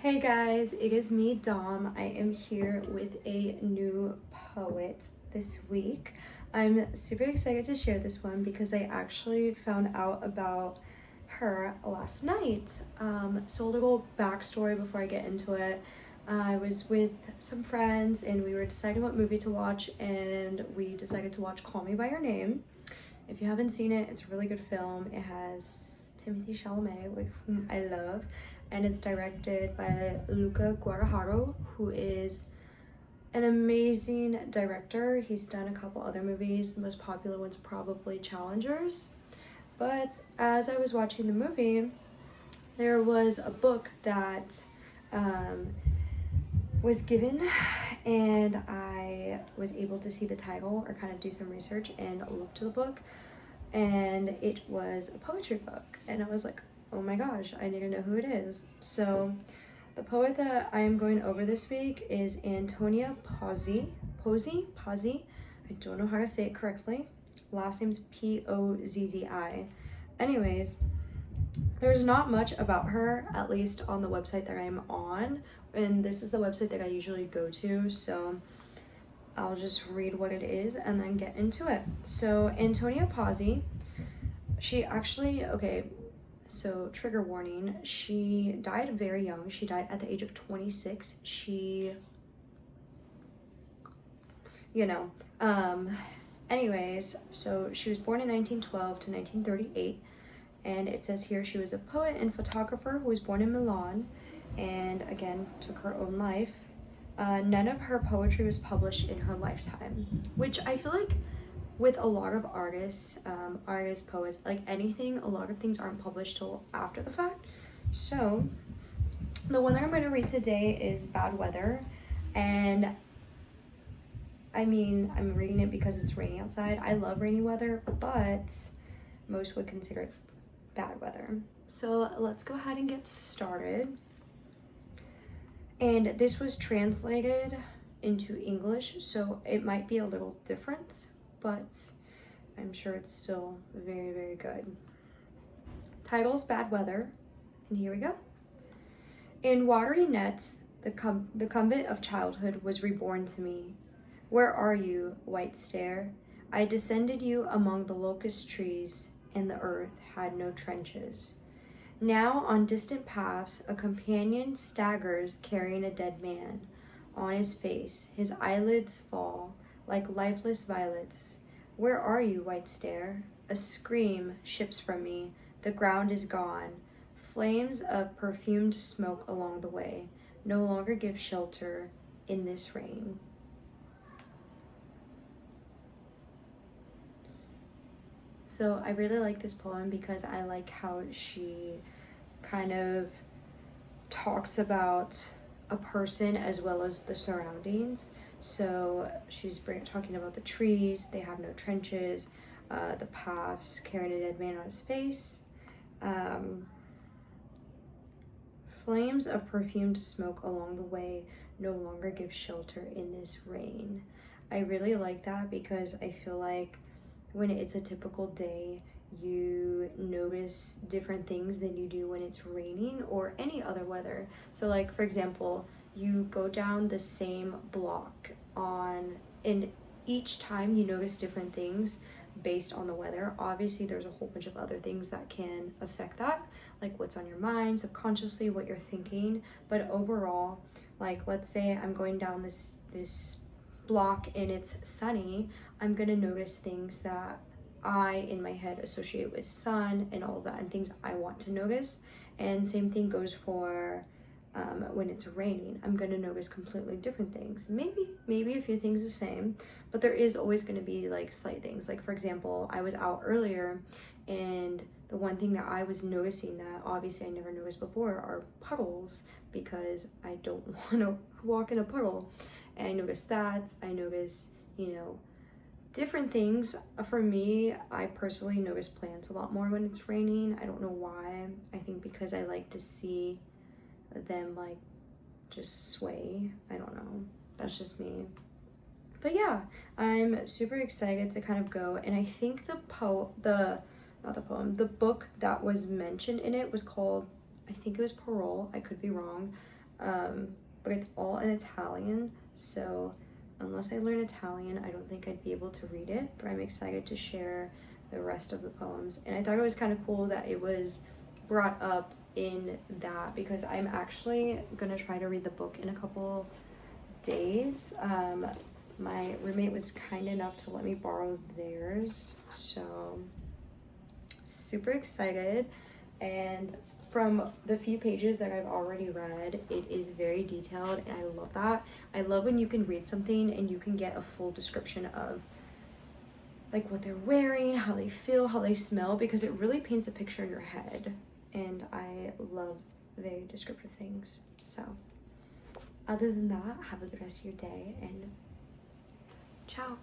Hey guys, it is me, Dom. I am here with a new poet this week. I'm super excited to share this one because I actually found out about her last night. So a little backstory before I get into it. I was with some friends and we were deciding what movie to watch, and we decided to watch Call Me by Your Name. If you haven't seen it, it's a really good film. It has Timothy Chalamet, whom I love, and it's directed by Luca Guadagnino, who is an amazing director. He's done a couple other movies. The most popular one's probably Challengers. But as I was watching the movie, there was a book that was given, and I was able to see the title or kind of do some research and look to the book, and it was a poetry book, and I was like, oh my gosh, I need to know who it is. So the poet that I am going over this week is Antonia Pozzi. I don't know how to say it correctly. Last name's Pozzi. Anyways, there's not much about her, at least on the website that I'm on, and this is the website that I usually go to, so I'll just read what it is and then get into it. So Antonia Pozzi, she actually, so trigger warning, she died very young. She died at the age of 26. Anyways, so she was born in 1912 to 1938. And it says here she was a poet and photographer who was born in Milan and again took her own life. None of her poetry was published in her lifetime, which I feel like with a lot of artists, poets, like anything, a lot of things aren't published till after the fact. So the one that I'm going to read today is Bad Weather, and I mean, I'm reading it because it's raining outside. I love rainy weather, but most would consider it bad weather. So let's go ahead and get started. And this was translated into English, so it might be a little different, but I'm sure it's still very, very good. Title's Bad Weather, and here we go. In watery nets, the convent of childhood was reborn to me. Where are you, white stair? I descended you among the locust trees, and the earth had no trenches. Now on distant paths, a companion staggers carrying a dead man. On his face, his eyelids fall like lifeless violets. Where are you, white stair? A scream ships from me. The ground is gone. Flames of perfumed smoke along the way no longer give shelter in this rain. So I really like this poem because I like how she kind of talks about a person as well as the surroundings. So she's talking about the trees, they have no trenches, the paths, carrying a dead man on his face. Flames of perfumed smoke along the way no longer give shelter in this rain. I really like that because I feel like when it's a typical day, you notice different things than you do when it's raining or any other weather. So like, for example, you go down the same block and each time you notice different things based on the weather. Obviously, there's a whole bunch of other things that can affect that, like what's on your mind, subconsciously, what you're thinking. But overall, like let's say I'm going down this block and it's sunny, I'm gonna notice things that I in my head associate with sun and all of that, and things I want to notice. And same thing goes for when it's raining. I'm gonna notice completely different things. Maybe a few things the same, but there is always gonna be like slight things. Like for example, I was out earlier, and the one thing that I was noticing that obviously I never noticed before are puddles, because I don't want to walk in a puddle. And I noticed that. I notice, different things. For me, I personally notice plants a lot more when it's raining. I don't know why. I think because I like to see them like just sway. I don't know. That's just me. But yeah, I'm super excited to kind of go. And I think the book that was mentioned in it was called, I think it was Parole. I could be wrong. but it's all in Italian, so unless I learn Italian, I don't think I'd be able to read it, but I'm excited to share the rest of the poems. And I thought it was kind of cool that it was brought up in that, because I'm actually gonna try to read the book in a couple days. My roommate was kind enough to let me borrow theirs, so super excited. And from the few pages that I've already read, it is very detailed, and I love that. I love when you can read something and you can get a full description of like what they're wearing, how they feel, how they smell, because it really paints a picture in your head, and I love very descriptive things. So other than that, have a good rest of your day, and ciao.